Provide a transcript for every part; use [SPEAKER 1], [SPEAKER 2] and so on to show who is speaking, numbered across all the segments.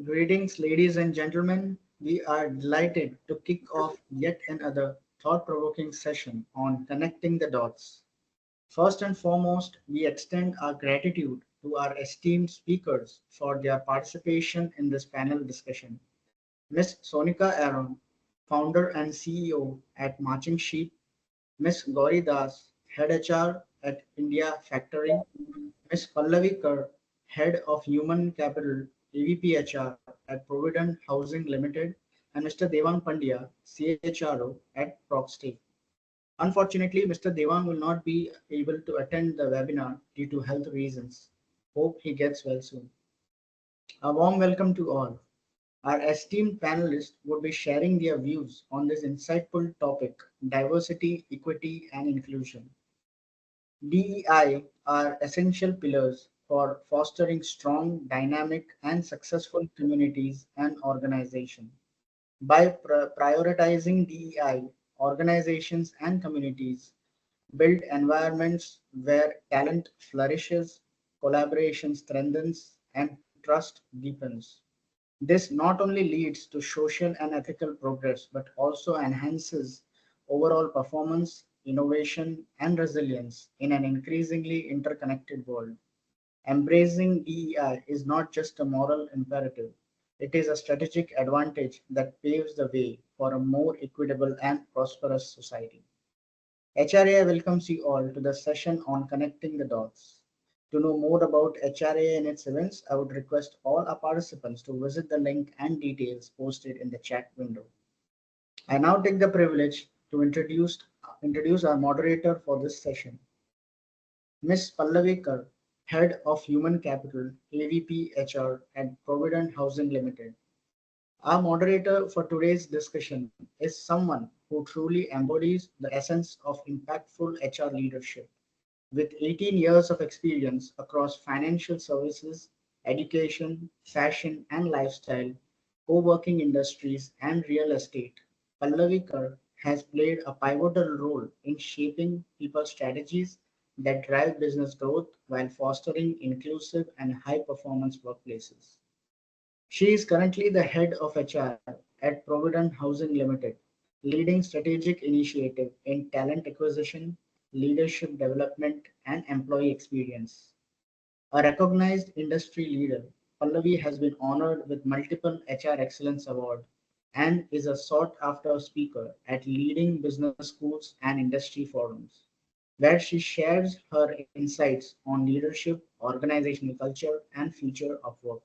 [SPEAKER 1] Greetings, ladies and gentlemen. We are delighted to kick off yet another thought provoking session on connecting the dots. First and foremost, we extend our gratitude to our esteemed speakers for their participation in this panel discussion. Ms. Sonica Aron, founder and CEO at Marching Sheep, Ms. Gauri Das, Head HR at India Factoring, Ms. Pallavi Kar, Head of Human Capital, AVP HR at Provident Housing Limited, and Mr. Devang Pandya, CHRO at Proxtay. Unfortunately, Mr. Devang will not be able to attend the webinar due to health reasons. Hope he gets well soon. A warm welcome to all. Our esteemed panelists would be sharing their views on this insightful topic, diversity, equity, and inclusion. DEI are essential pillars for fostering strong, dynamic, and successful communities and organizations. By prioritizing DEI, organizations and communities build environments where talent flourishes, collaboration strengthens, and trust deepens. This not only leads to social and ethical progress, but also enhances overall performance, innovation, and resilience in an increasingly interconnected world. Embracing DEI is not just a moral imperative, it is a strategic advantage that paves the way for a more equitable and prosperous society. HRAI welcomes you all to the session on connecting the dots. To know more about HRAI and its events, I would request all our participants to visit the link and details posted in the chat window. I now take the privilege to introduce our moderator for this session, Ms. Pallavi Kar, Head of Human Capital, AVP HR at Provident Housing Limited. Our moderator for today's discussion is someone who truly embodies the essence of impactful HR leadership. With 18 years of experience across financial services, education, fashion and lifestyle, co-working industries, and real estate, Pallavi Kar has played a pivotal role in shaping people's strategies that drive business growth while fostering inclusive and high-performance workplaces. She is currently the head of HR at Provident Housing Limited, leading strategic initiative in talent acquisition, leadership development, and employee experience. A recognized industry leader, Pallavi has been honored with multiple HR Excellence Award and is a sought after speaker at leading business schools and industry forums, where she shares her insights on leadership, organizational culture, and future of work.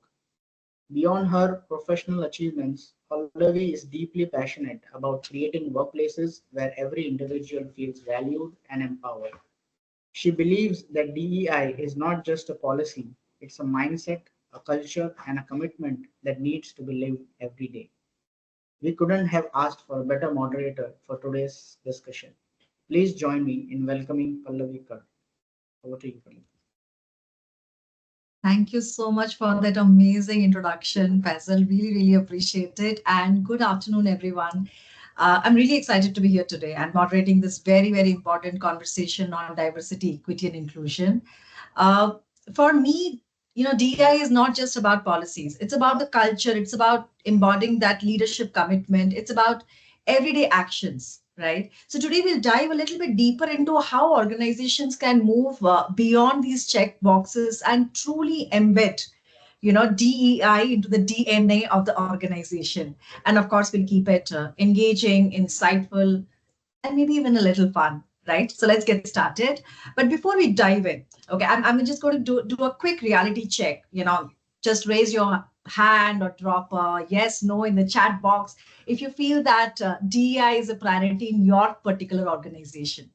[SPEAKER 1] Beyond her professional achievements, Pallavi is deeply passionate about creating workplaces where every individual feels valued and empowered. She believes that DEI is not just a policy, it's a mindset, a culture, and a commitment that needs to be lived every day. We couldn't have asked for a better moderator for today's discussion. Please join me in welcoming Pallavi Kar. Over to you, Pallavi.
[SPEAKER 2] Thank you so much for that amazing introduction, Faisal. Really, really appreciate it. And good afternoon, everyone. I'm really excited to be here today and moderating this very, very important conversation on diversity, equity, and inclusion. Uh, for me, DI is not just about policies. It's about the culture. It's about embodying that leadership commitment. It's about everyday actions, right? So today we'll dive a little bit deeper into how organizations can move beyond these check boxes and truly embed DEI into the DNA of the organization. And of course, we'll keep it engaging, insightful, and maybe even a little fun, right? So let's get started. But before we dive in, okay, I'm just going to do a quick reality check. Just raise your hand or drop a yes, no in the chat box if you feel that DEI is a priority in your particular organization.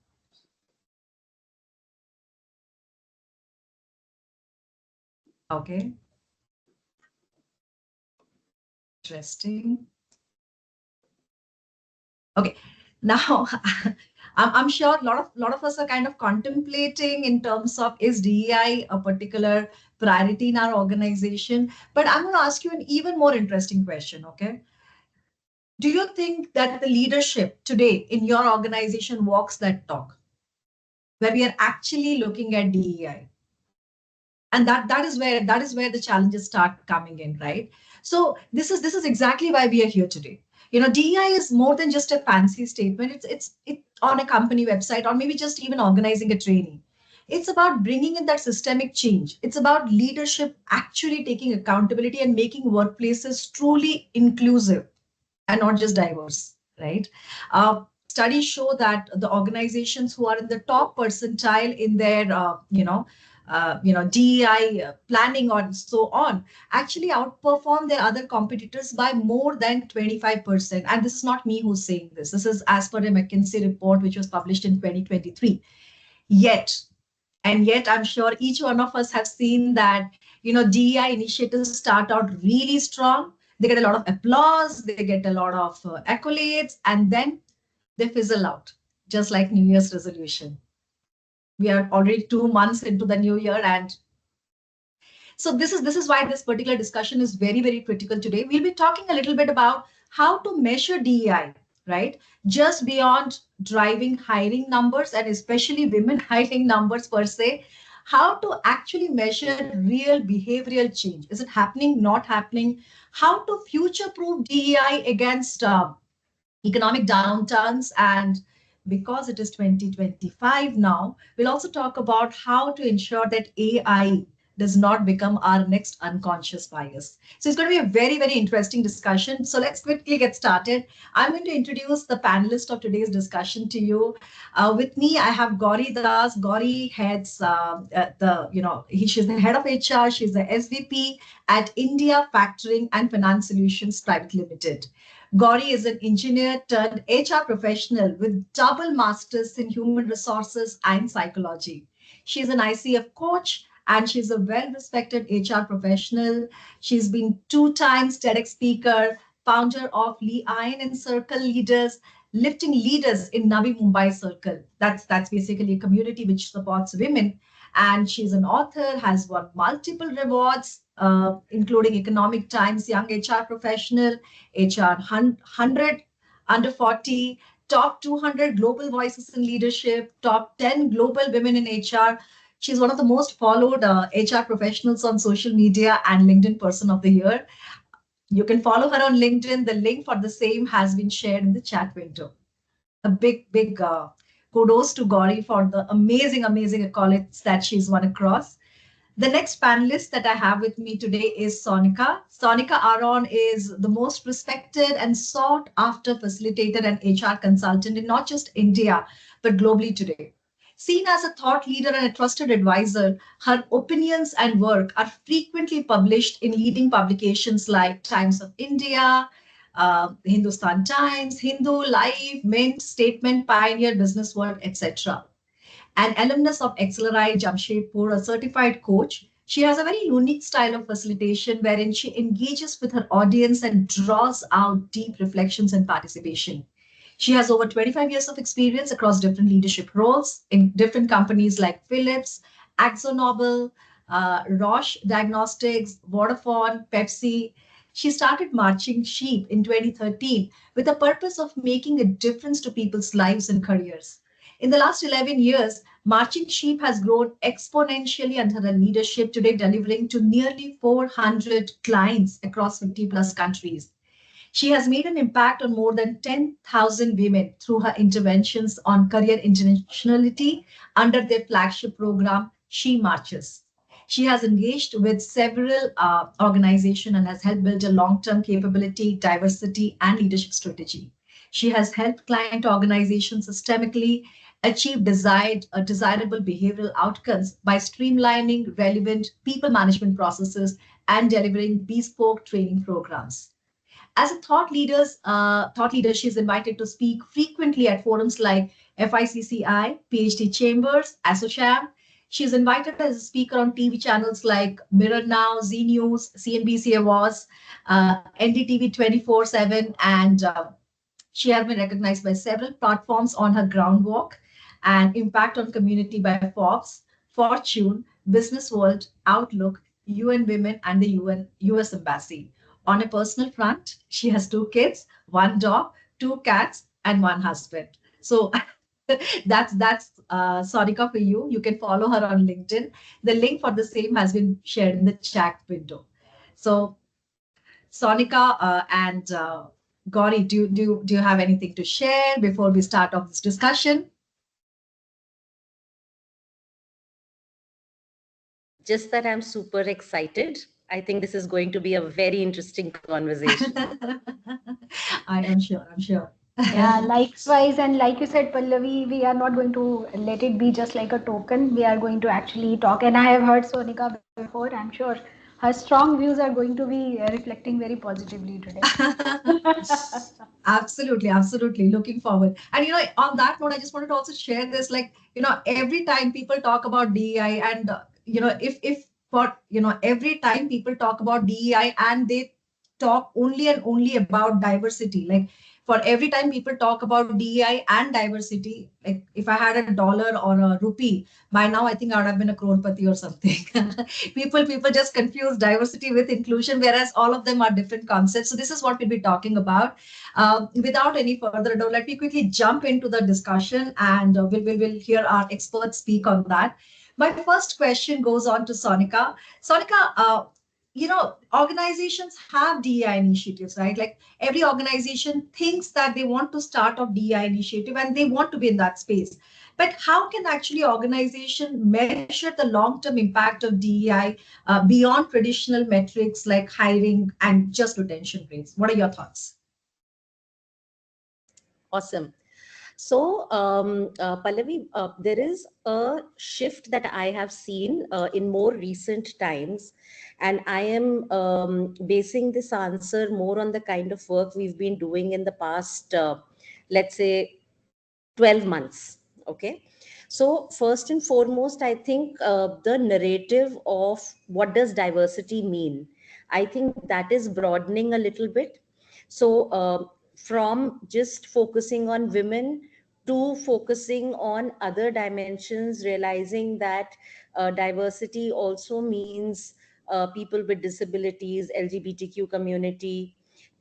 [SPEAKER 2] Okay, interesting. Okay, now I'm sure a lot of us are kind of contemplating in terms of is DEI a particular priority in our organization. But I'm going to ask you an even more interesting question. Okay, do you think that the leadership today in your organization walks that talk, where we are actually looking at DEI? And that is where the challenges start coming in, right? So this is exactly why we are here today. DEI is more than just a fancy statement. It's on a company website, or maybe just even organizing a training. It's about bringing in that systemic change. It's about leadership actually taking accountability and making workplaces truly inclusive and not just diverse, right? Studies show that the organizations who are in the top percentile in their, DEI planning or so on, actually outperform their other competitors by more than 25%. And this is not me who's saying this. This is as per a McKinsey report, which was published in 2023. Yet, and yet, I'm sure each one of us have seen that, DEI initiatives start out really strong. They get a lot of applause, they get a lot of accolades, and then they fizzle out, just like New Year's resolution. We are already 2 months into the new year, and so this is why this particular discussion is very, very critical today. We'll be talking a little bit about how to measure DEI, right? Just beyond driving hiring numbers, and especially women hiring numbers per se, how to actually measure real behavioral change. Is it happening, not happening? How to future-proof DEI against economic downturns. And because it is 2025 now, we'll also talk about how to ensure that AI does not become our next unconscious bias. So it's going to be a very, very interesting discussion. So let's quickly get started. I'm going to introduce the panelist of today's discussion to you. With me, I have Gauri Das. Gauri heads she's the head of HR. She's the SVP at India Factoring and Finance Solutions Private Limited. Gauri is an engineer turned HR professional with double masters in human resources and psychology. She's an ICF coach and she's a well-respected HR professional. She's been 2 times TEDx speaker, founder of Iron and Circle Leaders, lifting leaders in Navi Mumbai Circle. That's basically a community which supports women. And she's an author, has won multiple rewards, including Economic Times Young HR Professional, HR 100 Under 40, Top 200 Global Voices in Leadership, Top 10 Global Women in HR. She's one of the most followed HR professionals on social media and LinkedIn Person of the Year. You can follow her on LinkedIn. The link for the same has been shared in the chat window. A big kudos to Gauri for the amazing, amazing accolades that she's won across. The next panelist that I have with me today is Sonica. Sonica Aron is the most respected and sought after facilitator and HR consultant in not just India, but globally today. Seen as a thought leader and a trusted advisor, her opinions and work are frequently published in leading publications like Times of India, Hindustan Times, Hindu, Life, Mint, Statement, Pioneer, Business World, etc. An alumnus of HRAI Jamshedpur, a certified coach, she has a very unique style of facilitation wherein she engages with her audience and draws out deep reflections and participation. She has over 25 years of experience across different leadership roles in different companies like Philips, AkzoNobel, Roche Diagnostics, Vodafone, Pepsi. She started Marching Sheep in 2013 with the purpose of making a difference to people's lives and careers. In the last 11 years, Marching Sheep has grown exponentially under her leadership, today delivering to nearly 400 clients across 50 plus countries. She has made an impact on more than 10,000 women through her interventions on career internationality under their flagship program, She Marches. She has engaged with several organizations and has helped build a long-term capability, diversity, and leadership strategy. She has helped client organizations systemically achieve desirable behavioral outcomes by streamlining relevant people management processes and delivering bespoke training programs. As a thought leader, she's invited to speak frequently at forums like FICCI, PhD Chambers, ASSOCHAM. She's invited as a speaker on TV channels like Mirror Now, Z News, CNBC Awards, NDTV 24/7, and she has been recognized by several platforms on her groundwork and impact on community by Forbes, Fortune, Business World, Outlook, UN Women, and the US Embassy. On a personal front, she has 2 kids, 1 dog, 2 cats, and 1 husband. So That's Sonica for you. You can follow her on LinkedIn. The link for the same has been shared in the chat window. So Sonica and Gauri, do you have anything to share before we start off this discussion?
[SPEAKER 3] Just that I'm super excited. I think this is going to be a very interesting conversation.
[SPEAKER 2] I'm sure. I'm sure.
[SPEAKER 4] Yeah, likewise, and like you said, Pallavi, we are not going to let it be just like a token. We are going to actually talk. And I have heard Sonika before. I'm sure her strong views are going to be reflecting very positively today.
[SPEAKER 2] Absolutely, absolutely. Looking forward. And on that note, I just wanted to also share this. Like, every time people talk about DEI, and if for every time people talk about DEI and they talk only and only about diversity, like for every time people talk about DEI and diversity, like if I had a dollar or a rupee, by now I think I would have been a crorepati or something. People just confuse diversity with inclusion, whereas all of them are different concepts. So this is what we'll be talking about. Without any further ado, let me quickly jump into the discussion, and we'll hear our experts speak on that. My first question goes on to Sonica. Sonica, organizations have DEI initiatives, right? Like every organization thinks that they want to start a DEI initiative and they want to be in that space. But how can actually organization measure the long-term impact of DEI beyond traditional metrics like hiring and just retention rates? What are your thoughts?
[SPEAKER 3] Awesome. So, Pallavi, there is a shift that I have seen in more recent times, and I am basing this answer more on the kind of work we've been doing in the past, let's say, 12 months. Okay. So, first and foremost, I think the narrative of what does diversity mean, I think that is broadening a little bit. So, from just focusing on women to focusing on other dimensions, realizing that diversity also means people with disabilities, LGBTQ community,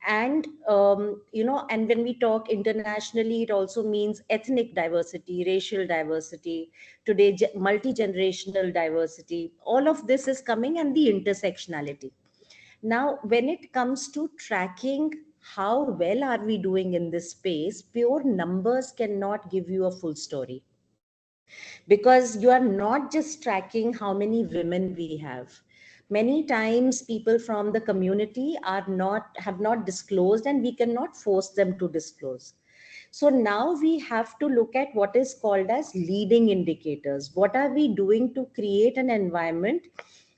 [SPEAKER 3] and and when we talk internationally, it also means ethnic diversity, racial diversity, today multi-generational diversity. All of this is coming, and the intersectionality. Now, when it comes to tracking how well are we doing in this space, pure numbers cannot give you a full story, because you are not just tracking how many women we have. Many times people from the community have not disclosed, and we cannot force them to disclose. So now we have to look at what is called as leading indicators. What are we doing to create an environment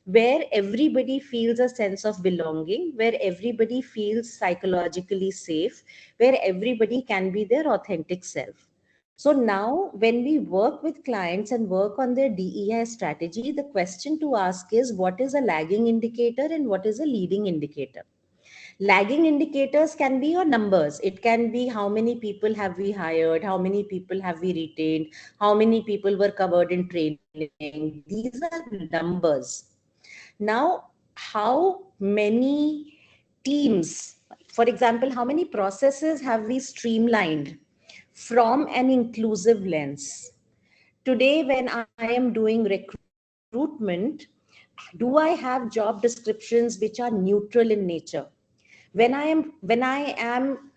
[SPEAKER 3] where everybody feels a sense of belonging, where everybody feels psychologically safe, where everybody can be their authentic self? So now when we work with clients and work on their DEI strategy, the question to ask is, what is a lagging indicator and what is a leading indicator? Lagging indicators can be your numbers. It can be how many people have we hired, how many people have we retained, how many people were covered in training. These are numbers. Now, how many teams, for example, how many processes have we streamlined from an inclusive lens? Today, when I am doing recruitment, do I have job descriptions which are neutral in nature? When I am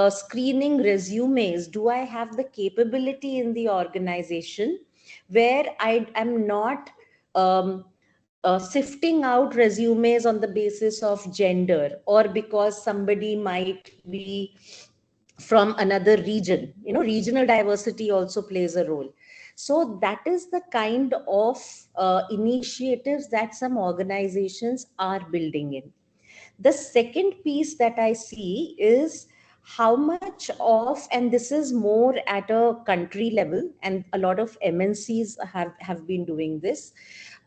[SPEAKER 3] screening resumes, do I have the capability in the organization where I am not um, sifting out resumes on the basis of gender, or because somebody might be from another region? Regional diversity also plays a role. So that is the kind of initiatives that some organizations are building in. The second piece that I see is how much of, and this is more at a country level, and a lot of MNCs have been doing this.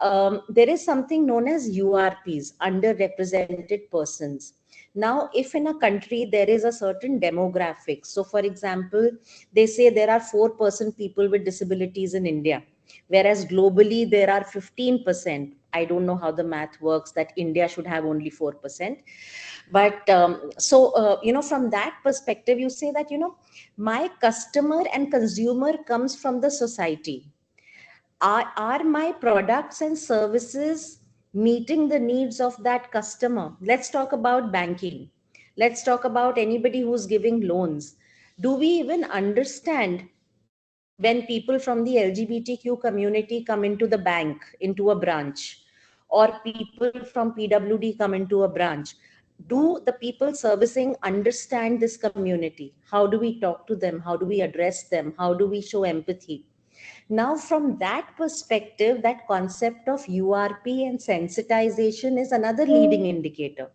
[SPEAKER 3] There is something known as URPs, underrepresented persons. Now, if in a country there is a certain demographic, so for example, they say there are 4% people with disabilities in India, whereas globally there are 15%. I don't know how the math works that India should have only 4%. But from that perspective, you say that, my customer and consumer comes from the society. Are my products and services meeting the needs of that customer? Let's talk about banking. Let's talk about anybody who's giving loans. Do we even understand when people from the LGBTQ community come into the bank, into a branch, or people from PWD come into a branch? Do the people servicing understand this community? How do we talk to them? How do we address them? How do we show empathy? Now, from that perspective, that concept of URP and sensitization is another leading indicator.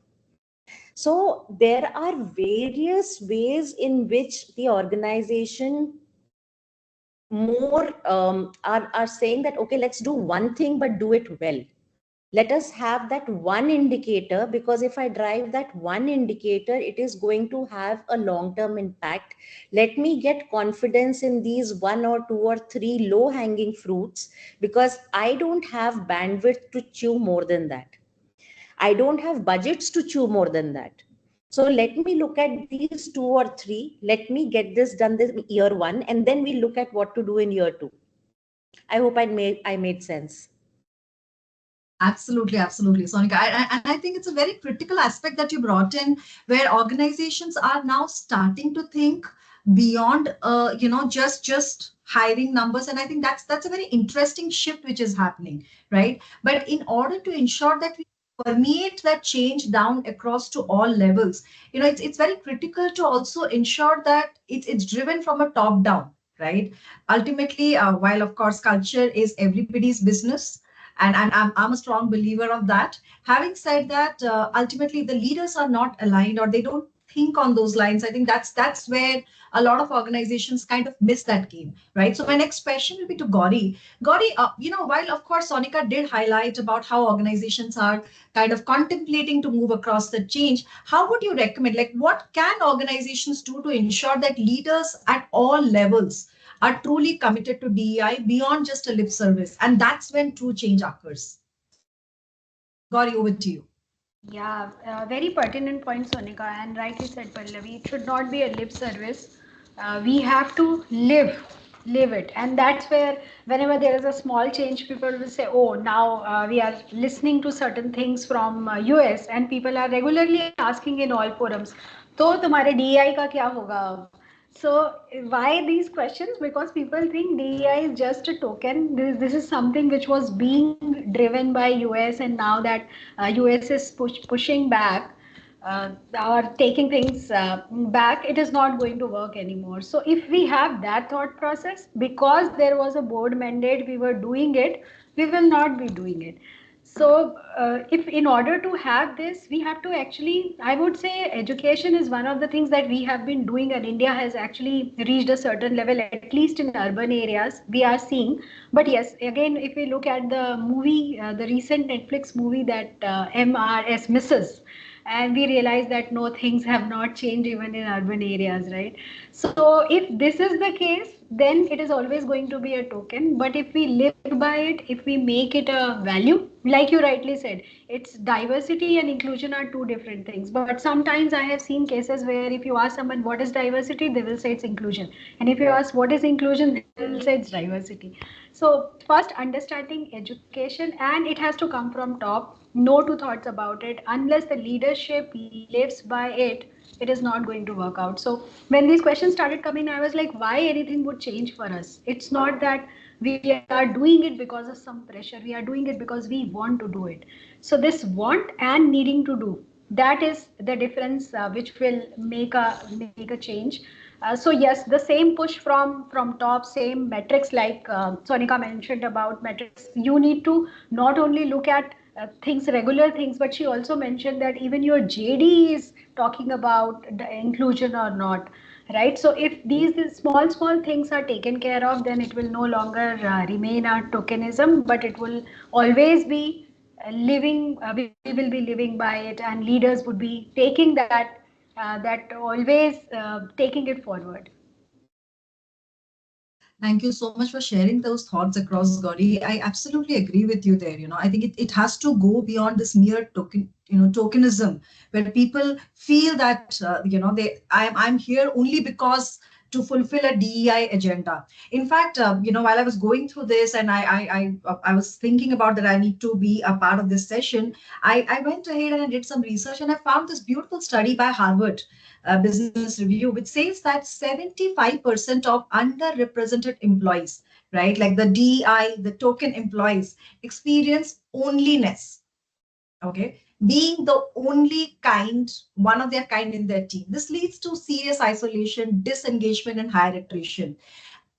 [SPEAKER 3] So there are various ways in which the organization are saying that, okay, let's do one thing, but do it well. Let us have that one indicator, because if I drive that one indicator, it is going to have a long-term impact. Let me get confidence in these 1 or 2 or 3 low-hanging fruits, because I don't have bandwidth to chew more than that. I don't have budgets to chew more than that. So let me look at these 2 or 3. Let me get this done this year 1, and then we look at what to do in year 2. I hope I made sense.
[SPEAKER 2] Absolutely, absolutely, Sonica. And I think it's a very critical aspect that you brought in, where organizations are now starting to think beyond, just hiring numbers. And I think that's a very interesting shift which is happening, right? But in order to ensure that we permeate that change down across to all levels, it's very critical to also ensure that it's driven from a top down, right? Ultimately, while of course culture is everybody's business, and I'm a strong believer of that. Having said that, ultimately the leaders are not aligned, or they don't think on those lines. I think that's where a lot of organizations kind of miss that game, right? So my next question will be to Gauri. Gauri, while of course Sonica did highlight about how organizations are kind of contemplating to move across the change, how would you recommend, like what can organizations do to ensure that leaders at all levels are truly committed to DEI beyond just a lip service? And that's when true change occurs. Gauri, over to you.
[SPEAKER 4] Yeah, very pertinent point, Sonika, and rightly said, Pallavi. It should not be a lip service. We have to live it, and that's where whenever there is a small change, people will say, "Oh, now we are listening to certain things from US," and people are regularly asking in all forums, "तो तुम्हारे DEI का क्या होगा?" So why these questions? Because people think DEI is just a token. This is something which was being driven by US, and now that US is pushing back or taking things back, it is not going to work anymore. So if we have that thought process, because there was a board mandate, we were doing it, we will not be doing it. So, if in order to have this, we have to actually, I would say, education is one of the things that we have been doing, and India has actually reached a certain level, at least in urban areas. We are seeing, but yes, again, if we look at the movie, the recent Netflix movie that MRS misses, and we realize that no, things have not changed even in urban areas, right? So if this is the case, then it is always going to be a token. But if we live by it, if we make it a value, like you rightly said, it's diversity and inclusion are two different things. But sometimes I have seen cases where if you ask someone what is diversity, they will say it's inclusion, and if you ask what is inclusion, they will say it's diversity. So first, understanding education, and it has to come from top. No two thoughts about it. Unless the leadership lives by it, it is not going to work out. So when these questions started coming, I was like, why anything would change for us? It's not that we are doing it because of some pressure. We are doing it because we want to do it. So this want and needing to do, that is the difference, which will make a change. So yes, the same push from top, same metrics, like Sonika mentioned about metrics. You need to not only look at things, regular things, but she also mentioned that even your JD is talking about the inclusion or not, right? So if these small things are taken care of, then it will no longer remain a tokenism, but it will always be living. We will be living by it, and leaders would be taking that always taking it forward.
[SPEAKER 2] Thank you so much for sharing those thoughts across, Gauri. I absolutely agree with you there. I think it has to go beyond this mere tokenism, where people feel that, I'm here only because to fulfill a DEI agenda. In fact, while I was going through this and I was thinking about that I need to be a part of this session, I went ahead and I did some research and I found this beautiful study by Harvard Business Review, which says that 75% of underrepresented employees, right, like the DEI, the token employees, experience loneliness. Okay, being the only kind, one of their kind in their team. This leads to serious isolation, disengagement, and higher attrition.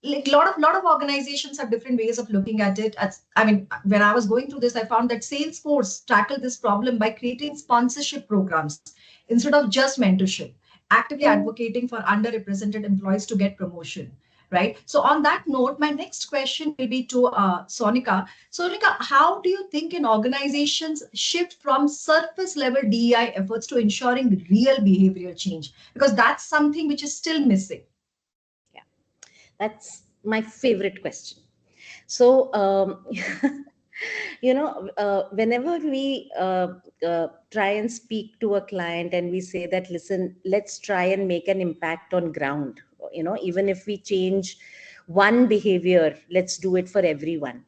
[SPEAKER 2] Like lot of organizations have different ways of looking at it. I mean, when I was going through this, I found that Salesforce tackled this problem by creating sponsorship programs instead of just mentorship, actively advocating for underrepresented employees to get promotion. Right. So on that note, my next question will be to Sonica. Sonica, how do you think in organizations shift from surface level DEI efforts to ensuring real behavioral change? Because that's something which is still missing.
[SPEAKER 3] Yeah, that's my favorite question. So, whenever we try and speak to a client and we say that, listen, let's try and make an impact on ground, even if we change one behavior, let's do it for everyone.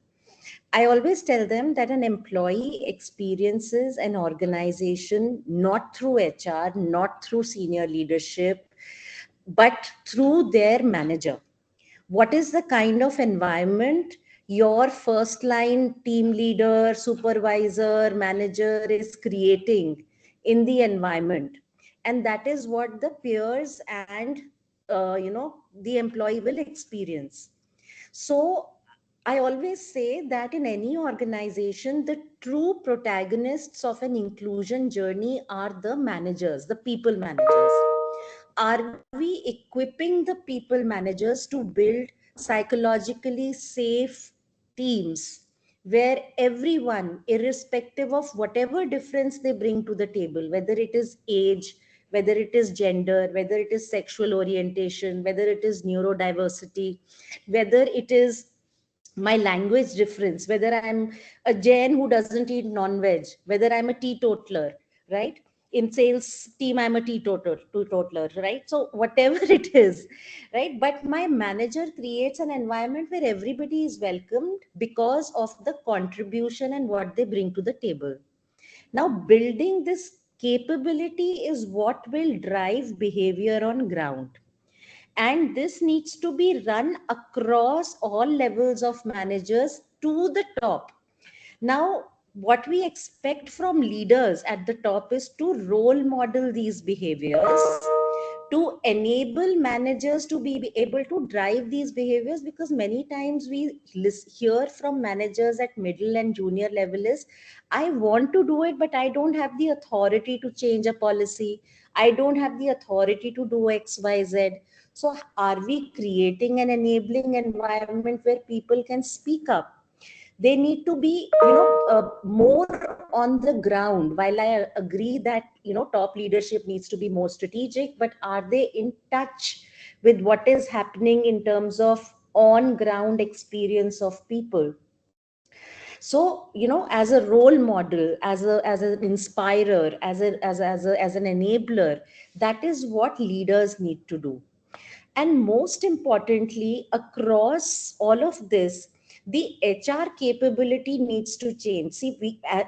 [SPEAKER 3] I always tell them that an employee experiences an organization not through HR, not through senior leadership, but through their manager. What is the kind of environment your first line team leader, supervisor, manager is creating in the environment? And that is what the peers and the employee will experience. So I always say that in any organization, the true protagonists of an inclusion journey are the managers, the people managers. Are we equipping the people managers to build psychologically safe teams where everyone, irrespective of whatever difference they bring to the table, whether it is age, whether it is gender, whether it is sexual orientation, whether it is neurodiversity, whether it is my language difference, whether I'm a Jain who doesn't eat non-veg, whether I'm a teetotaler, right? In sales team, I'm a teetotaler, right? So whatever it is, right? But my manager creates an environment where everybody is welcomed because of the contribution and what they bring to the table. Now, building this capability is what will drive behavior on ground, and this needs to be run across all levels of managers to the top. Now, what we expect from leaders at the top is to role model these behaviors, to enable managers to be able to drive these behaviors, because many times we hear from managers at middle and junior level is, I want to do it, but I don't have the authority to change a policy. I don't have the authority to do X, Y, Z. So are we creating an enabling environment where people can speak up? They need to be more on the ground. While I agree that top leadership needs to be more strategic, but are they in touch with what is happening in terms of on ground experience of people? So as a role model, as an inspirer, as an enabler, that is what leaders need to do. And most importantly, across all of this, the HR capability needs to change. See,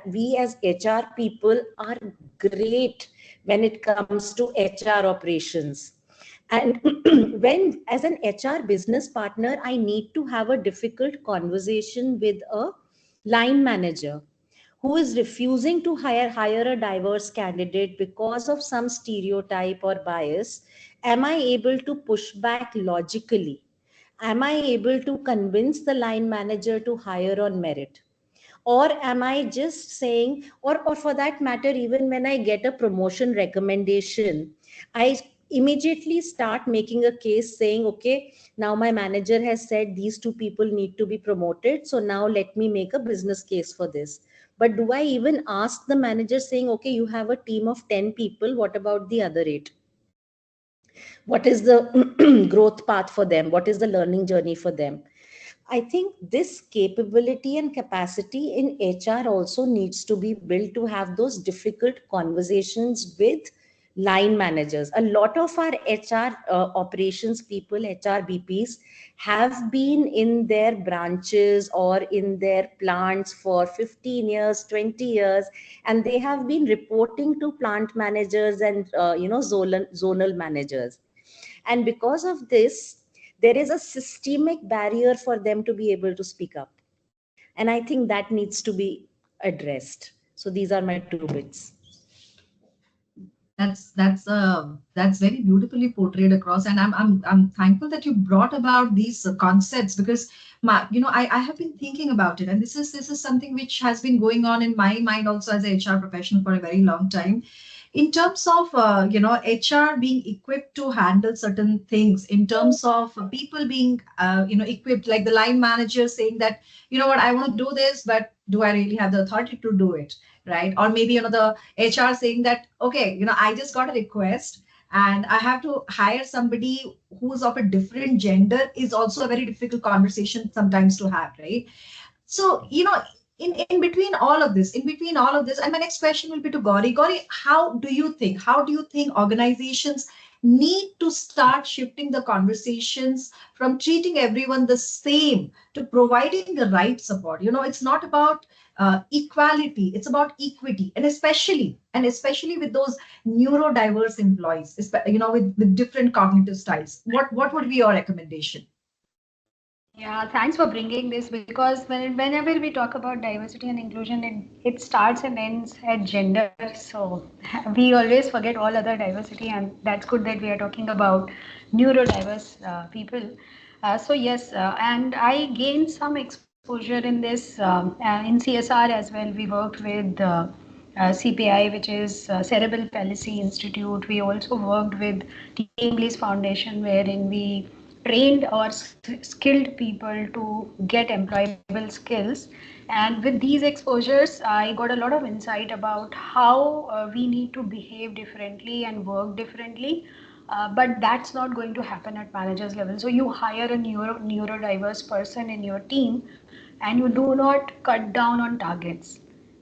[SPEAKER 3] we as HR people are great when it comes to HR operations. And when, as an HR business partner, I need to have a difficult conversation with a line manager who is refusing to hire a diverse candidate because of some stereotype or bias, am I able to push back logically? Am I able to convince the line manager to hire on merit? Or am I just saying, or for that matter, even when I get a promotion recommendation, I immediately start making a case saying, okay, now my manager has said these two people need to be promoted, so now let me make a business case for this. But do I even ask the manager saying, okay, you have a team of 10 people, what about the other 8? What is the growth path for them? What is the learning journey for them? I think this capability and capacity in HR also needs to be built to have those difficult conversations with line managers. A lot of our HR operations people, HR BPs, have been in their branches or in their plants for 15 years, 20 years, and they have been reporting to plant managers and zonal managers. And because of this, there is a systemic barrier for them to be able to speak up. And I think that needs to be addressed. So these are my 2 bits.
[SPEAKER 2] That's very beautifully portrayed across, and I'm thankful that you brought about these concepts, because I have been thinking about it, and this is something which has been going on in my mind also as a HR professional for a very long time, in terms of HR being equipped to handle certain things, in terms of people being equipped, like the line manager saying that, you know what, I want to do this, but do I really have the authority to do it, right? Or maybe the HR saying that, okay, I just got a request and I have to hire somebody who's of a different gender, is also a very difficult conversation sometimes to have, right? So, in between all of this, and my next question will be to Gauri. Gauri, how do you think organizations need to start shifting the conversations from treating everyone the same to providing the right support? It's not about equality, it's about equity, and especially with those neurodiverse employees, with different cognitive styles. What would be your recommendation?
[SPEAKER 4] Yeah, thanks for bringing this, because whenever we talk about diversity and inclusion, it starts and ends at gender. So we always forget all other diversity, and that's good that we are talking about neurodiverse people. So yes, and I gained some exposure in this in CSR as well. We worked with CPI, which is Cerebral Palsy Institute. We also worked with Team Bliss Foundation, wherein we trained or skilled people to get employable skills. And with these exposures, I got a lot of insight about how we need to behave differently and work differently. But that's not going to happen at managers level. So you hire a neurodiverse person in your team, and you do not cut down on targets,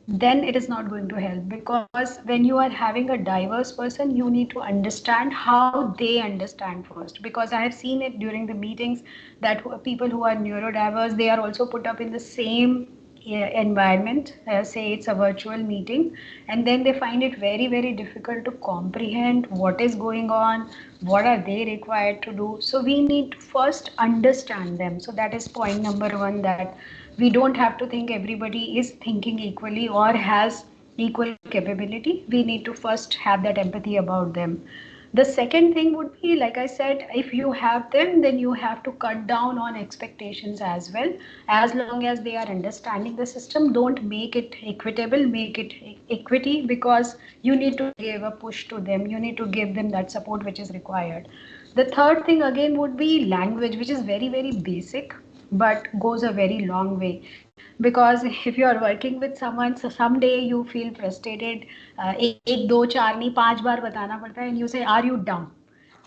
[SPEAKER 4] then it is not going to help. Because when you are having a diverse person, you need to understand how they understand first. Because I have seen it during the meetings that people who are neurodiverse, they are also put up in the same environment, say it's a virtual meeting, and then they find it very very difficult to comprehend what is going on, what are they required to do. So we need to first understand them. So that is point number one, that we don't have to think everybody is thinking equally or has equal capability. We need to first have that empathy about them. The second thing would be, like I said, if you have them, then you have to cut down on expectations as well. As long as they are understanding the system, don't make it equitable, make it equity, because you need to give a push to them. You need to give them that support which is required. The third thing again would be language, which is very, very basic but goes a very long way. Because if you are working with someone, so someday you feel frustrated, एक दो चार नहीं 5 बार बताना पड़ता है, and you say, are you dumb?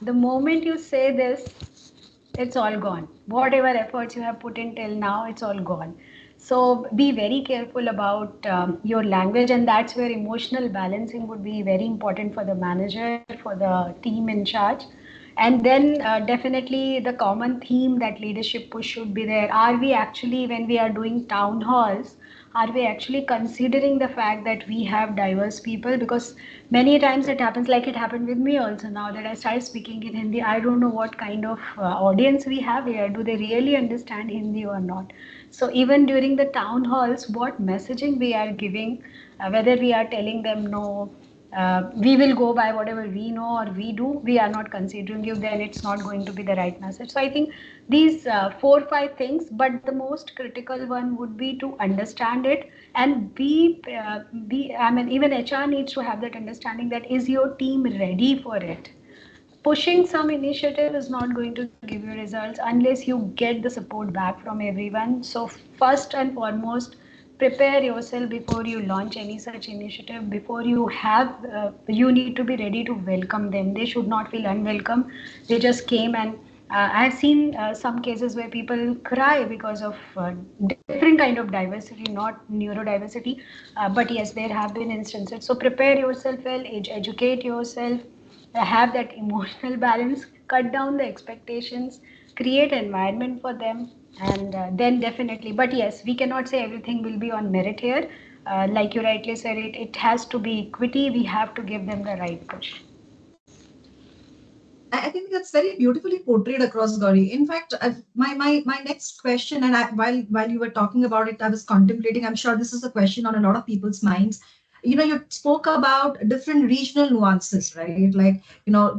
[SPEAKER 4] The moment you say this, it's all gone. Whatever efforts you have put in till now, it's all gone. So be very careful about your language, and that's where emotional balancing would be very important for the manager, for the team in charge. And then definitely the common theme, that leadership push should be there. Are we actually, when we are doing town halls, are we actually considering the fact that we have diverse people? Because many times it happens, like it happened with me also. Now that I started speaking in Hindi, I don't know what kind of audience we have here. Do they really understand Hindi or not? So even during the town halls, what messaging we are giving, whether we are telling them no, we will go by whatever we know or we do, we are not considering you, then it's not going to be the right message. So I think these 4 or 5 things, but the most critical one would be to understand it and be, I mean, even HR needs to have that understanding, that is your team ready for it? Pushing some initiative is not going to give you results unless you get the support back from everyone. So first and foremost, prepare yourself before you launch any such initiative. Before you have, you need to be ready to welcome them. They should not feel unwelcome. They just came, and I've seen some cases where people cry because of different kind of diversity, not neurodiversity. But yes, there have been instances. So prepare yourself well, educate yourself, have that emotional balance, cut down the expectations, create environment for them, and then definitely. But yes, we cannot say everything will be on merit here. Like you rightly said, it has to be equity. We have to give them the right push.
[SPEAKER 2] I think that's very beautifully portrayed across, Gauri. In fact, my next question, and while you were talking about it, I was contemplating. I'm sure this is a question on a lot of people's minds. You spoke about different regional nuances, right? Like,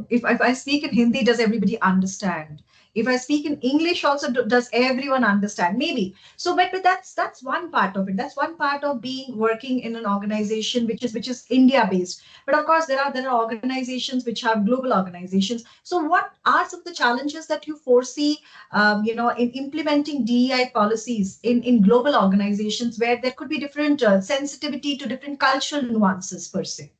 [SPEAKER 2] if I speak in Hindi, does everybody understand? If I speak in English, also does everyone understand? Maybe. So, but that's one part of it. That's one part of being working in an organization which is India based. But of course, there are organizations which have global organizations. So, what are some of the challenges that you foresee, in implementing DEI policies in global organizations where there could be different sensitivity to different cultural nuances per se?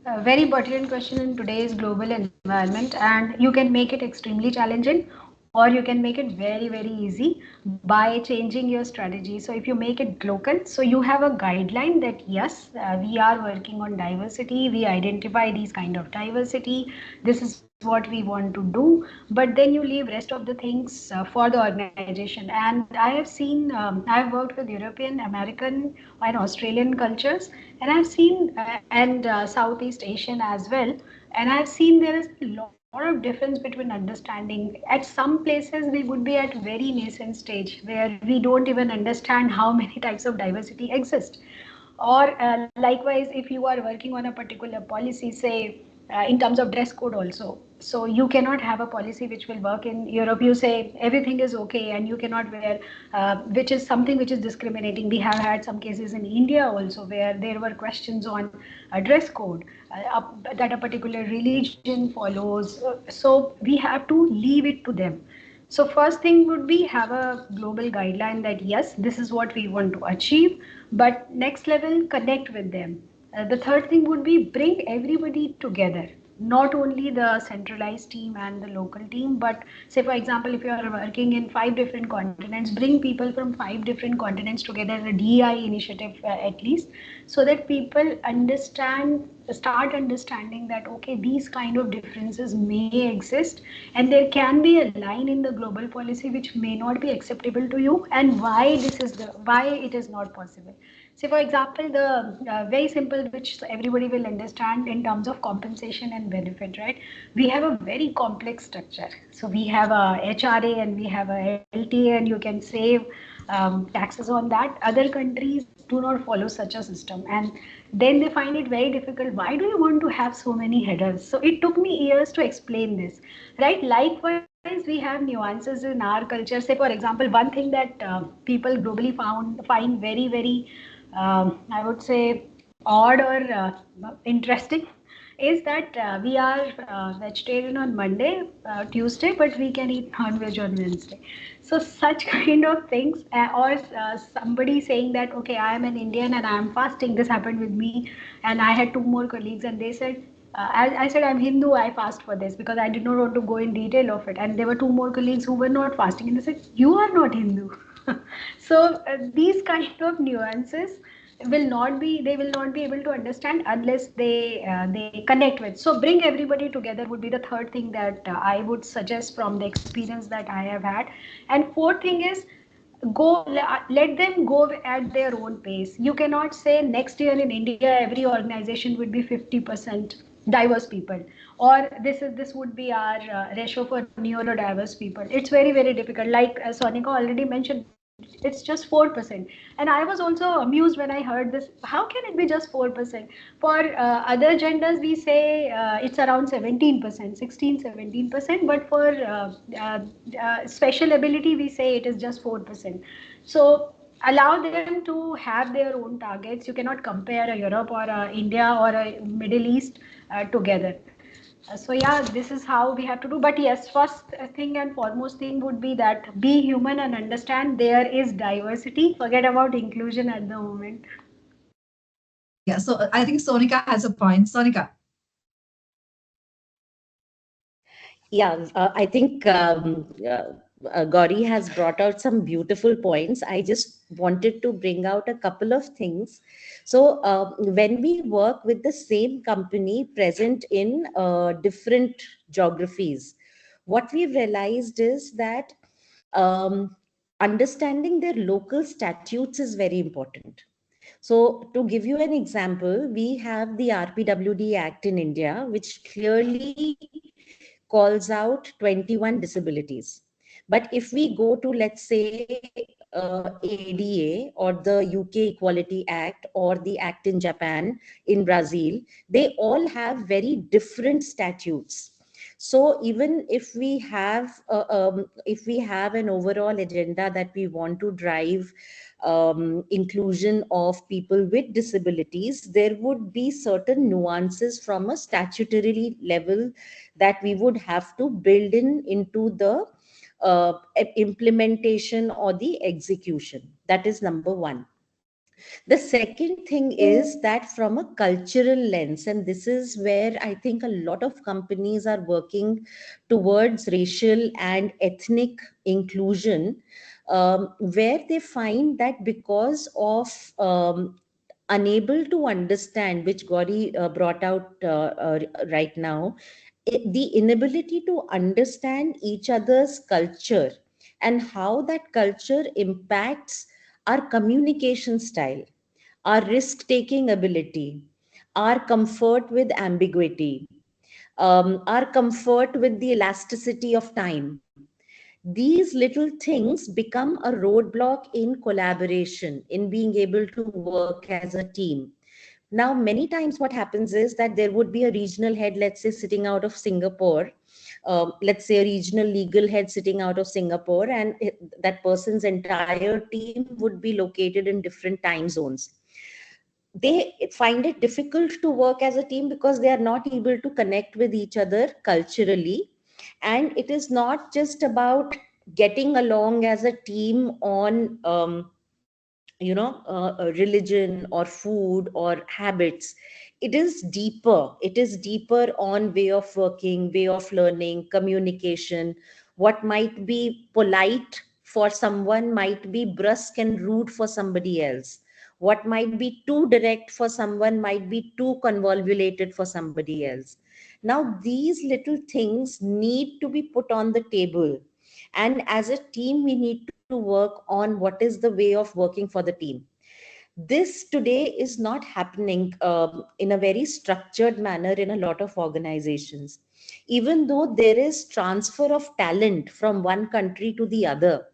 [SPEAKER 4] A very pertinent question in today's global environment, and you can make it extremely challenging, or you can make it very, very easy by changing your strategy. So if you make it local, so you have a guideline that yes, we are working on diversity, we identify these kind of diversity, this is what we want to do, but then you leave rest of the things for the organization. And I have seen, I've worked with European, American, and Australian cultures, and I've seen and Southeast Asian as well, and I've seen there is a lot of difference between understanding. At some places we would be at very nascent stage where we don't even understand how many types of diversity exist. Or likewise, if you are working on a particular policy, say in terms of dress code also, so you cannot have a policy which will work in Europe. You say everything is okay and you cannot wear, which is something which is discriminating. We have had some cases in India also where there were questions on a dress code that a particular religion follows. So we have to leave it to them. So first thing would be have a global guideline that yes, this is what we want to achieve, but next level, connect with them. The third thing would be bring everybody together, not only the centralized team and the local team, but say for example, if you are working in 5 different continents, bring people from 5 different continents together, a DEI initiative at least, so that people start understanding that okay, these kind of differences may exist, and there can be a line in the global policy which may not be acceptable to you, and why it is not possible. Say for example, the very simple which everybody will understand in terms of compensation and benefit, right? We have a very complex structure. So we have a HRA and we have a LTA, and you can save taxes on that. Other countries do not follow such a system, and then they find it very difficult. Why do you want to have so many headers? So it took me years to explain this, right? Likewise, we have nuances in our culture. Say for example, one thing that people globally find very, very I would say odd or interesting is that we are vegetarian on Monday, Tuesday, but we can eat non-veg on Wednesday. So such kind of things, or somebody saying that okay, I am an Indian and I am fasting. This happened with me, and I had two more colleagues, and they said. I said I'm Hindu. I fast for this because I did not want to go in detail of it. And there were two more colleagues who were not fasting, and they said you are not Hindu. So these kind of nuances will not be able to understand unless they connect with. So bring everybody together would be the third thing that I would suggest from the experience that I have had. And fourth thing is let them go at their own pace. You cannot say next year in India every organization would be 50% diverse people, or this would be our ratio for neurodiverse people. It's very, very difficult. Like Sonica already mentioned, it's just 4%. And I was also amused when I heard this. How can it be just 4%? For other genders we say it's around 17%, 16, 17%, but for special ability we say it is just 4%. So allow them to have their own targets. You cannot compare a Europe or a India or a Middle East together. So yeah, this is how we have to do. But yes, first thing and foremost thing would be that be human and understand there is diversity. Forget about inclusion at the moment.
[SPEAKER 2] Yeah, so I think Sonika has a point. Sonika.
[SPEAKER 3] Yeah, I think Gauri has brought out some beautiful points. I just wanted to bring out a couple of things. So, when we work with the same company present in different geographies, what we've realized is that um, understanding their local statutes is very important. So, to give you an example, we have the RPWD Act in India, which clearly calls out 21 disabilities. But if we go to, let's say, ADA or the UK Equality Act or the Act in Japan, in Brazil, they all have very different statutes. So even if we have an overall agenda that we want to drive inclusion of people with disabilities, there would be certain nuances from a statutory level that we would have to build in into the implementation or the execution. That is number one. The second thing is that from a cultural lens, and this is where I think a lot of companies are working towards racial and ethnic inclusion, where they find that because of unable to understand, which Gauri brought out right now, the inability to understand each other's culture and how that culture impacts our communication style, our risk taking ability, our comfort with ambiguity, our comfort with the elasticity of time. These little things become a roadblock in collaboration, in being able to work as a team. Now, many times what happens is that there would be a regional head, let's say, sitting out of Singapore, let's say a regional legal head sitting out of Singapore, and that person's entire team would be located in different time zones. They find it difficult to work as a team because they are not able to connect with each other culturally. And it is not just about getting along as a team on religion or food or habits. It is deeper. It is deeper on way of working, way of learning, communication. What might be polite for someone might be brusque and rude for somebody else. What might be too direct for someone might be too convolvulated for somebody else. Now these little things need to be put on the table, and as a team we need to work on what is the way of working for the team. This today is not happening in a very structured manner in a lot of organizations. Even though there is transfer of talent from one country to the other,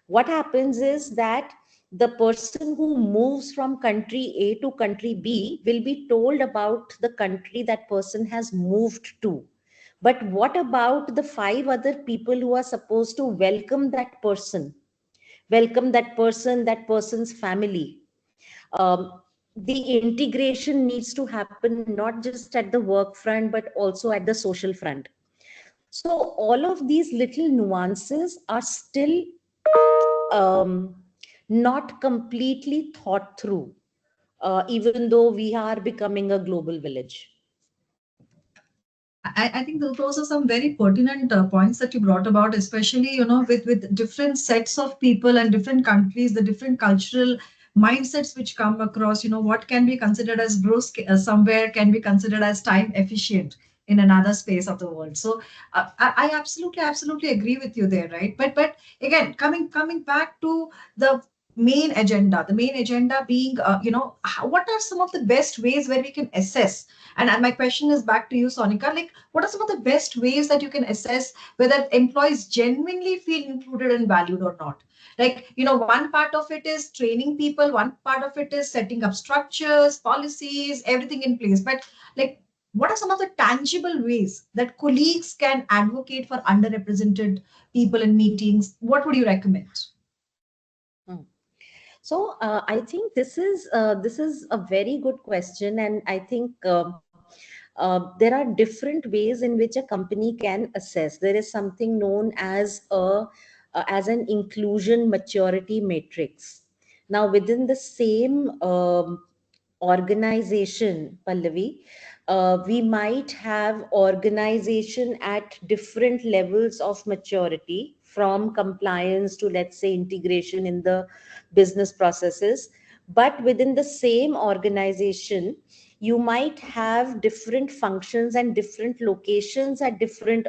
[SPEAKER 3] what happens is that the person who moves from country A to country B will be told about the country that person has moved to. But what about the five other people who are supposed to welcome that person's family? The integration needs to happen not just at the work front, but also at the social front. So all of these little nuances are still not completely thought through, even though we are becoming a global village.
[SPEAKER 2] I think those are some very pertinent points that you brought about, especially, with different sets of people and different countries, the different cultural mindsets which come across, what can be considered as brusque somewhere can be considered as time efficient in another space of the world. So I absolutely agree with you there, right? But again, coming back to the main agenda being, what are some of the best ways where we can assess? And my question is back to you, Sonika. Like, what are some of the best ways that you can assess whether employees genuinely feel included and valued or not? Like, one part of it is training people, one part of it is setting up structures, policies, everything in place. But like, what are some of the tangible ways that colleagues can advocate for underrepresented people in meetings? What would you recommend?
[SPEAKER 3] Hmm. So I think this is a very good question, and I think there are different ways in which a company can assess. There is something known as as an inclusion maturity matrix. Now, within the same organization, Pallavi, we might have organization at different levels of maturity, from compliance to, let's say, integration in the business processes. But within the same organization, you might have different functions and different locations at different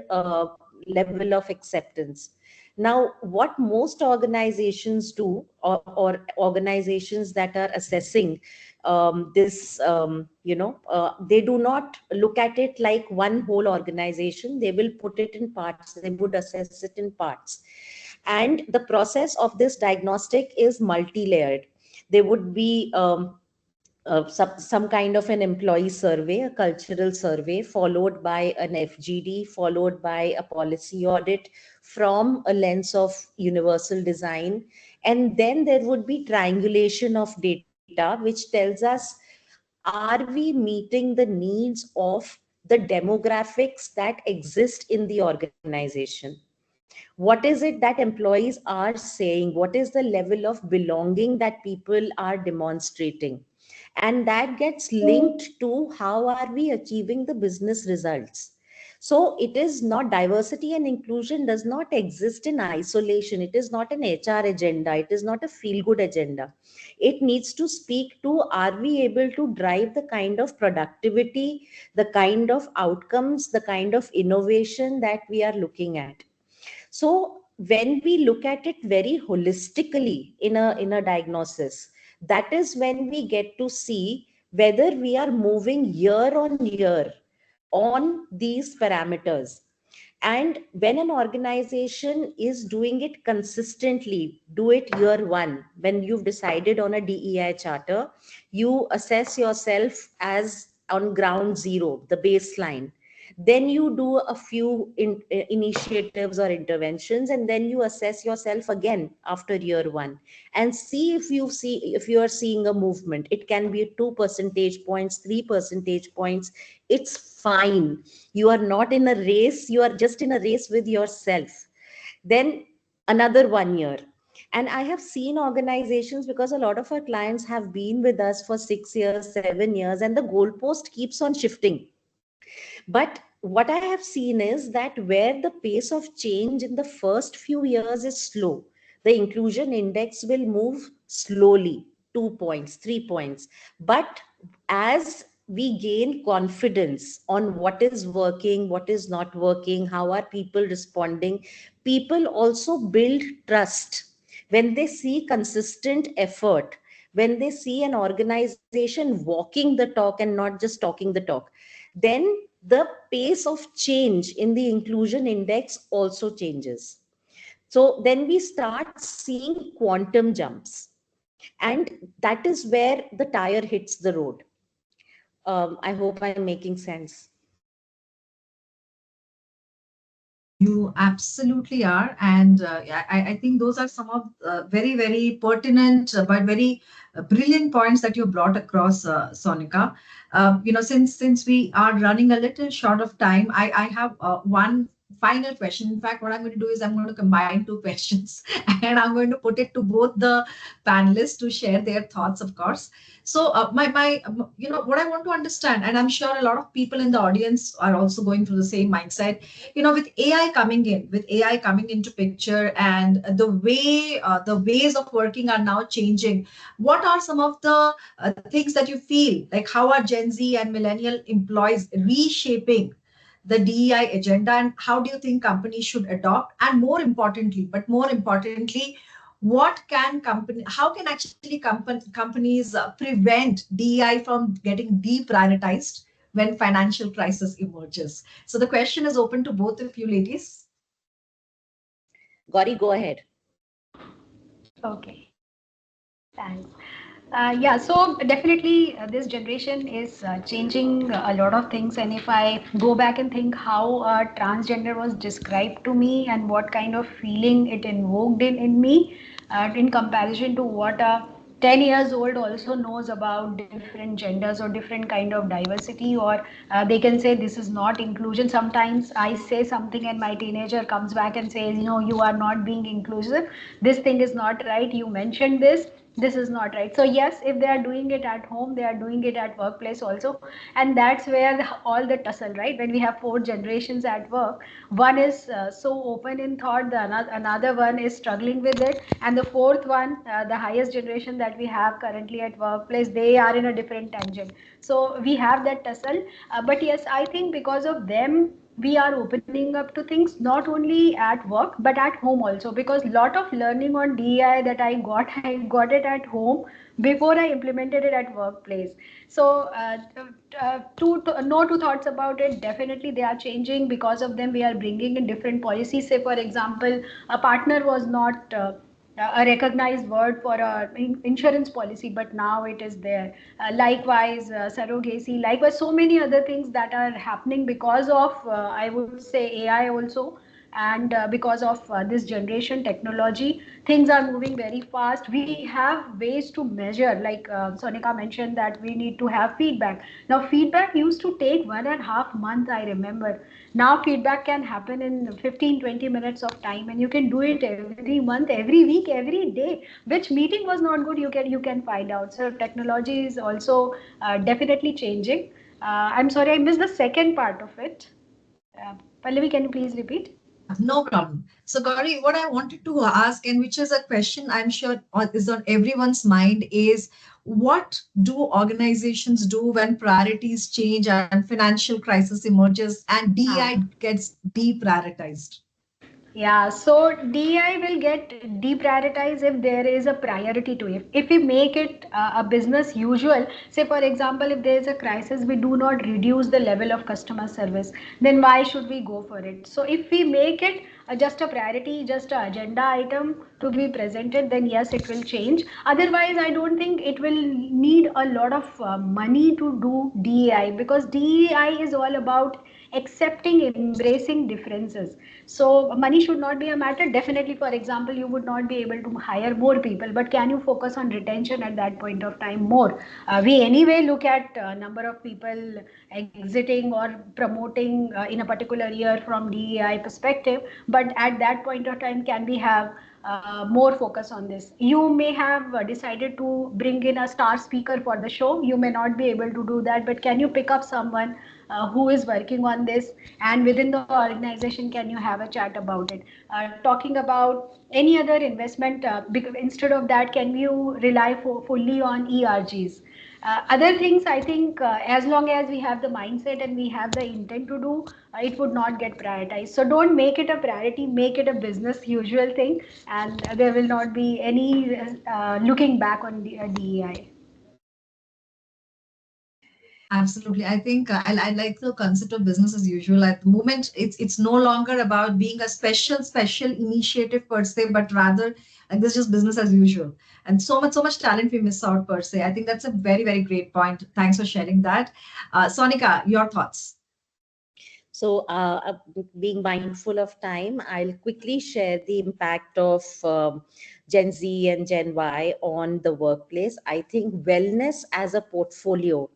[SPEAKER 3] level of acceptance. Now, what most organizations do, or organizations that are assessing this, they do not look at it like one whole organization. They will put it in parts. They would assess it in parts. And the process of this diagnostic is multi-layered. There would be some kind of an employee survey, a cultural survey, followed by an FGD, followed by a policy audit from a lens of universal design. And then there would be triangulation of data, which tells us, are we meeting the needs of the demographics that exist in the organization? What is it that employees are saying? What is the level of belonging that people are demonstrating? And that gets linked to how are we achieving the business results. So it is not, diversity and inclusion does not exist in isolation. It is not an HR agenda. It is not a feel good agenda. It needs to speak to, are we able to drive the kind of productivity, the kind of outcomes, the kind of innovation that we are looking at? So when we look at it very holistically in a diagnosis, that is when we get to see whether we are moving year on year on these parameters. And when an organization is doing it consistently, do it year one. When you've decided on a DEI charter, you assess yourself as on ground zero, the baseline. Then you do a few initiatives or interventions, and then you assess yourself again after year one and see if you are seeing a movement. It can be 2 percentage points, 3 percentage points. It's fine. You are not in a race. You are just in a race with yourself. Then another 1 year. And I have seen organizations, because a lot of our clients have been with us for 6 years, 7 years, and the goalpost keeps on shifting. But what I have seen is that where the pace of change in the first few years is slow, the inclusion index will move slowly, 2 points, 3 points. But as we gain confidence on what is working, what is not working, how are people responding, people also build trust. When they see consistent effort, when they see an organization walking the talk and not just talking the talk, then the pace of change in the inclusion index also changes. So then we start seeing quantum jumps. And that is where the tire hits the road. I hope I'm making sense.
[SPEAKER 2] You absolutely are. And I think those are some of very, very pertinent but very brilliant points that you brought across, Sonica. Since we are running a little short of time, I have one final question. In fact, what I'm going to do is I'm going to combine two questions and I'm going to put it to both the panelists to share their thoughts, of course. So what I want to understand, and I'm sure a lot of people in the audience are also going through the same mindset, with AI coming into picture, and the ways of working are now changing. What are some of the things that you feel like, how are Gen Z and millennial employees reshaping the DEI agenda, and how do you think companies should adopt? And more importantly, how can actually companies prevent DEI from getting deprioritized when financial crisis emerges? So the question is open to both of you, ladies.
[SPEAKER 3] Gauri, go ahead.
[SPEAKER 4] Okay, thanks. Yeah, so definitely this generation is changing a lot of things. And if I go back and think how transgender was described to me and what kind of feeling it invoked in me, in comparison to what 10 years old also knows about different genders or different kind of diversity, or they can say this is not inclusion. Sometimes I say something and my teenager comes back and says, you are not being inclusive, this thing is not right, you mentioned this is not right. So yes, if they are doing it at home, they are doing it at workplace also. And that's where all the tussle, right? When we have four generations at work, one is so open in thought, the another one is struggling with it, and the fourth one, the highest generation that we have currently at workplace, they are in a different tangent. So we have that tussle. But yes, I think because of them, we are opening up to things not only at work but at home also, because lot of learning on DEI that I got it at home before I implemented it at workplace. So no two thoughts about it. Definitely they are changing. Because of them, we are bringing in different policies. Say for example, a partner was not a recognized word for a insurance policy, but now it is there. Likewise, surrogacy, likewise, so many other things that are happening because of, I would say, AI also. And because of this generation technology, things are moving very fast. We have ways to measure, like Sonika mentioned, that we need to have feedback. Now feedback used to take 1.5 months, I remember. Now feedback can happen in 15-20 minutes of time, and you can do it every month, every week, every day. Which meeting was not good, you can find out. So technology is also definitely changing. I'm sorry, I missed the second part of it. Pallavi, can you please repeat?
[SPEAKER 2] Yeah, no problem. So, Gauri, what I wanted to ask, and which is a question I'm sure is on everyone's mind, is what do organizations do when priorities change and financial crisis emerges and DEI
[SPEAKER 4] Ah.
[SPEAKER 2] gets deprioritized?
[SPEAKER 4] Yeah, so DI will get deprioritized if there is a priority to it. If we make it a business usual, say for example, if there is a crisis, we do not reduce the level of customer service, then why should we go for it? So if we make it just a priority, just an agenda item to be presented, then yes, it will change. Otherwise, I don't think it will need a lot of money to do DEI, because DEI is all about accepting, embracing differences. So money should not be a matter. Definitely, for example, you would not be able to hire more people, but can you focus on retention at that point of time more? We anyway look at number of people exiting or promoting in a particular year from DEI perspective, but at that point of time, can we have more focus on this? You may have decided to bring in a star speaker for the show. You may not be able to do that, but can you pick up someone who is working on this, and within the organization, can you have a chat about it? Talking about any other investment, because instead of that, can you rely fully on ERGs? Other things, I think, as long as we have the mindset and we have the intent to do, it would not get prioritized. So don't make it a priority, make it a business usual thing, and there will not be any looking back on the DEI.
[SPEAKER 2] Absolutely. I think I like the concept of business as usual. At the moment, it's no longer about being a special initiative per se, but rather like this is just business as usual. And so much talent we miss out per se. I think that's a very great point. Thanks for sharing that. Sonica, your thoughts.
[SPEAKER 3] So, being mindful of time, I'll quickly share the impact of Gen Z and Gen Y on the workplace. I think wellness as a portfolio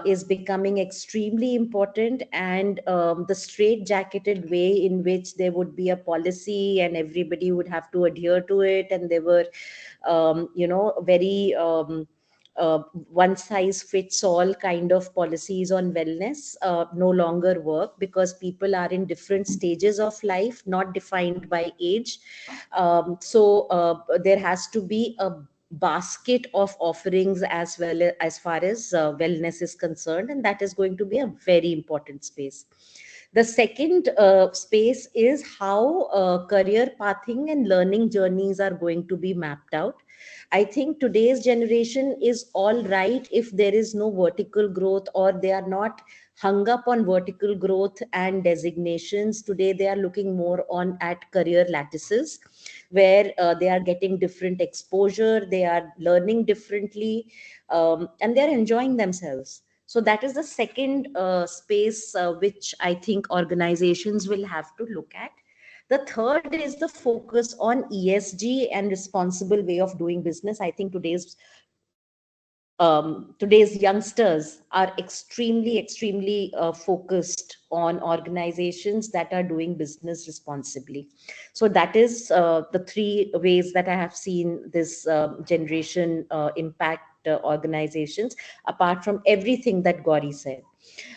[SPEAKER 3] is becoming extremely important, and the straight-jacketed way in which there would be a policy and everybody would have to adhere to it, and there were, very one size fits all kind of policies on wellness no longer work, because people are in different stages of life, not defined by age. So there has to be a basket of offerings as well, as far as wellness is concerned, and that is going to be a very important space. The second space is how career pathing and learning journeys are going to be mapped out. I think today's generation is all right if there is no vertical growth, or they are not hung up on vertical growth and designations. Today they are looking more on at career lattices, where they are getting different exposure, they are learning differently, and they are enjoying themselves. So that is the second space which I think organizations will have to look at. The third is the focus on ESG and responsible way of doing business. I think today's youngsters are extremely focused on organizations that are doing business responsibly. So that is the three ways that I have seen this generation impact organizations, apart from everything that Gauri said.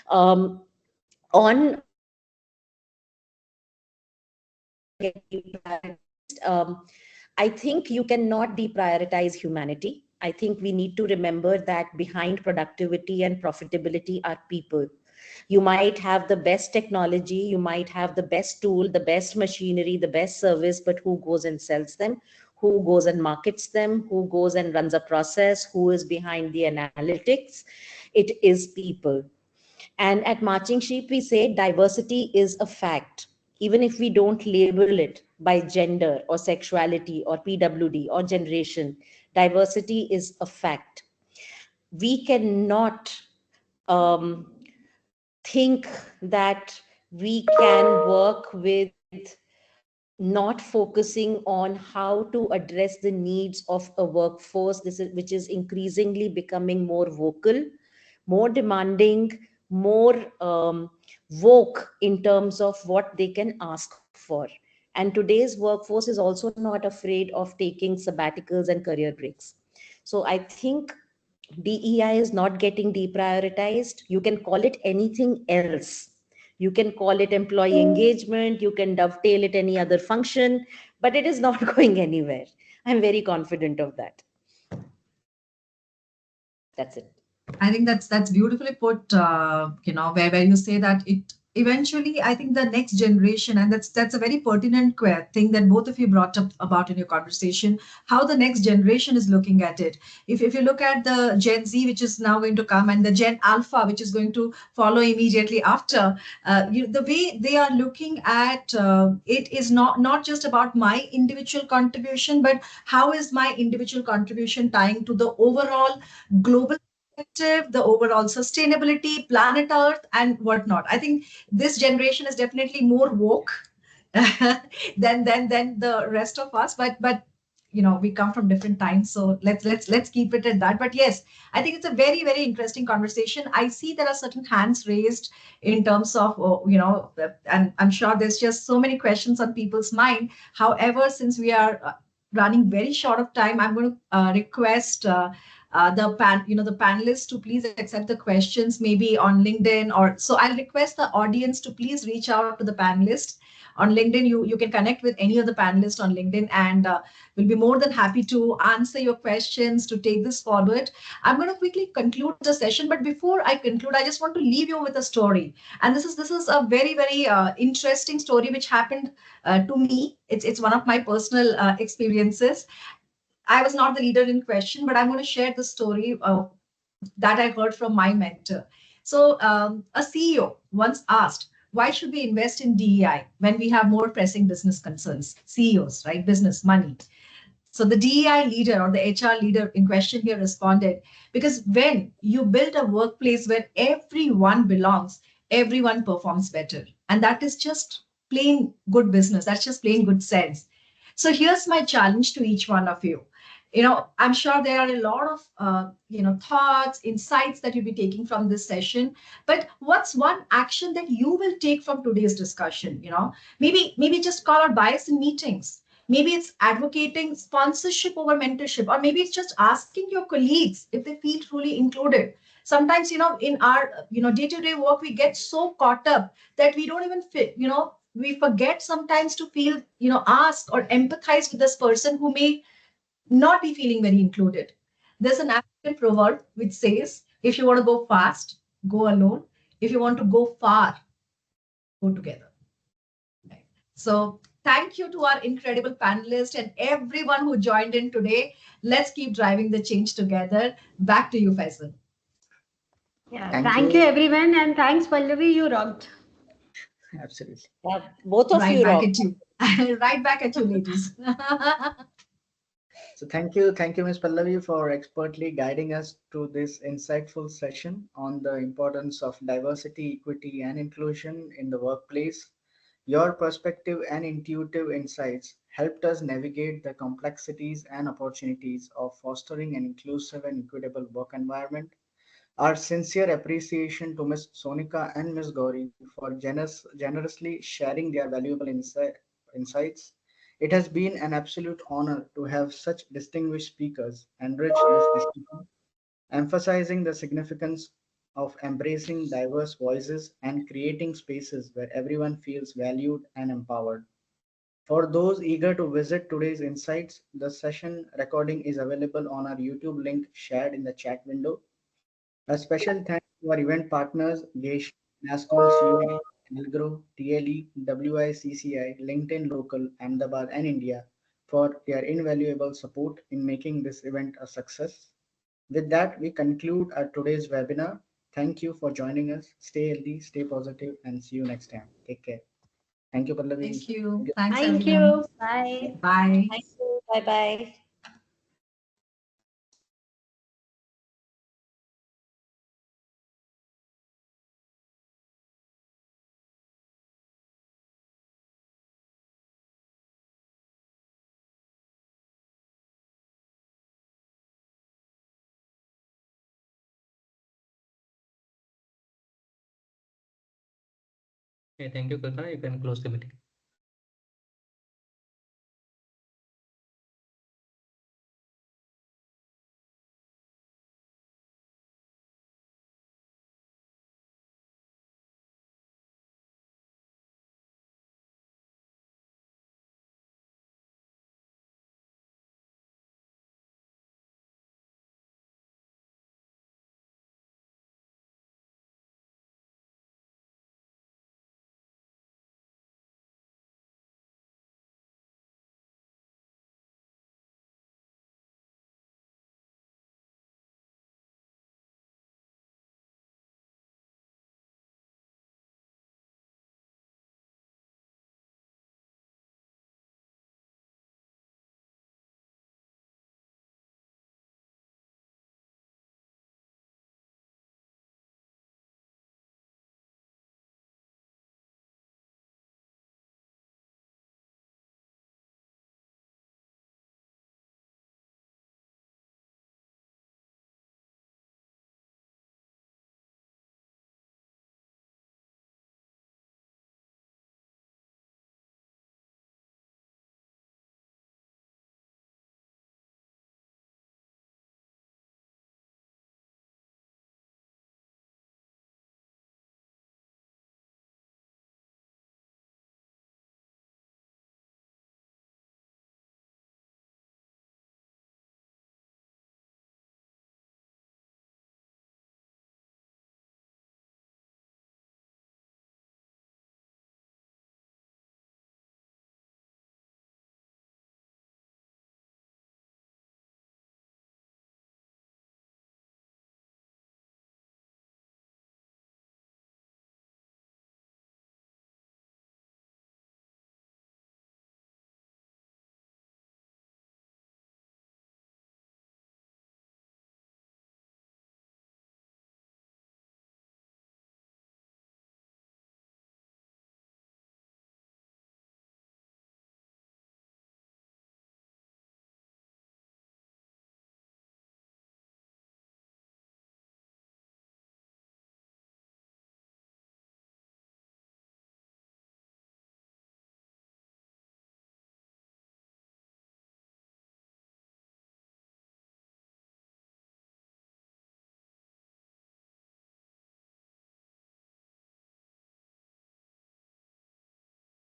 [SPEAKER 3] Um, on I think you cannot deprioritize humanity. I think we need to remember that behind productivity and profitability are people. You might have the best technology, you might have the best tool, the best machinery, the best service, but who goes and sells them? Who goes and markets them? Who goes and runs a process? Who is behind the analytics? It is people. And at Marching Sheep, we say diversity is a fact, even if we don't label it by gender or sexuality or PWD or generation. Diversity is a fact. We cannot um, think that we can work with not focusing on how to address the needs of a workforce which is increasingly becoming more vocal, more demanding, more woke in terms of what they can ask for. And today's workforce is also not afraid of taking sabbaticals and career breaks. So I think DEI is not getting deprioritized. You can call it anything else. You can call it employee engagement, you can dovetail it any other function, but it is not going anywhere. I'm very confident of that. That's it.
[SPEAKER 2] I think that's beautifully put. Where you say that it eventually, I think the next generation, and that's a very pertinent thing that both of you brought up about in your conversation. How the next generation is looking at it. If you look at the Gen Z, which is now going to come, and the Gen Alpha, which is going to follow immediately after, the way they are looking at it is not just about my individual contribution, but how is my individual contribution tying to the overall global perspective, the overall sustainability, planet Earth, and whatnot. I think this generation is definitely more woke than the rest of us. But we come from different times, so let's keep it at that. But yes, I think it's a very interesting conversation. I see there are certain hands raised in terms of and I'm sure there's just so many questions on people's mind. However, since we are running very short of time, I'm going to request the panelists to please accept the questions maybe on LinkedIn, or so I'll request the audience to please reach out to the panelists on LinkedIn. You can connect with any of the panelists on LinkedIn, and we'll be more than happy to answer your questions, to take this forward. I'm going to quickly conclude the session, but before I conclude, I just want to leave you with a story. And this is a very interesting story which happened to me. It's one of my personal experiences. I was not the leader in question, but I'm going to share the story that I heard from my mentor. So, a CEO once asked, why should we invest in DEI when we have more pressing business concerns? CEOs, right? Business, money. So the DEI leader or the HR leader in question here responded, because when you build a workplace where everyone belongs, everyone performs better. And that is just plain good business. That's just plain good sense. So here's my challenge to each one of you. I'm sure there are a lot of thoughts, insights that you'll be taking from this session. But what's one action that you will take from today's discussion? Maybe just call out bias in meetings. Maybe it's advocating sponsorship over mentorship, or maybe it's just asking your colleagues if they feel truly included. Sometimes, in our, day-to-day work, we get so caught up that we don't even fit, we forget sometimes to feel, ask or empathize with this person who may not be feeling very included. There's an African proverb which says, if you want to go fast, go alone. If you want to go far, go together. Right. So thank you to our incredible panelists and everyone who joined in today. Let's keep driving the change together. Back to you, Faisal.
[SPEAKER 4] Yeah, thank you everyone, and thanks Pallavi, you rocked.
[SPEAKER 1] Absolutely.
[SPEAKER 3] Both of
[SPEAKER 2] right
[SPEAKER 3] you
[SPEAKER 2] back
[SPEAKER 3] rock.
[SPEAKER 2] at you. Right back at you, ladies.
[SPEAKER 1] So thank you, Ms. Pallavi, for expertly guiding us through this insightful session on the importance of diversity, equity, and inclusion in the workplace. Your perspective and intuitive insights helped us navigate the complexities and opportunities of fostering an inclusive and equitable work environment. Our sincere appreciation to Ms. Sonica and Ms. Gauri for generously sharing their valuable insights. It has been an absolute honor to have such distinguished speakers enrich this discussion, emphasizing the significance of embracing diverse voices and creating spaces where everyone feels valued and empowered. For those eager to visit today's insights, the session recording is available on our YouTube link shared in the chat window. A special thanks to our event partners, Gesh, NASCOL COE, Algro, TLE, WICCI, LinkedIn Local, Ahmedabad, and India for their invaluable support in making this event a success. With that, we conclude our today's webinar. Thank you for joining us. Stay healthy, stay positive, and see you next time. Take care. Thank you, Pallavi.
[SPEAKER 2] Thank you.
[SPEAKER 1] Thank you.
[SPEAKER 2] Thanks,
[SPEAKER 3] Thank
[SPEAKER 2] everyone.
[SPEAKER 3] you. Bye.
[SPEAKER 2] Bye.
[SPEAKER 3] Thank you. Bye bye.
[SPEAKER 5] Okay, thank you, Kaka. You can close the meeting.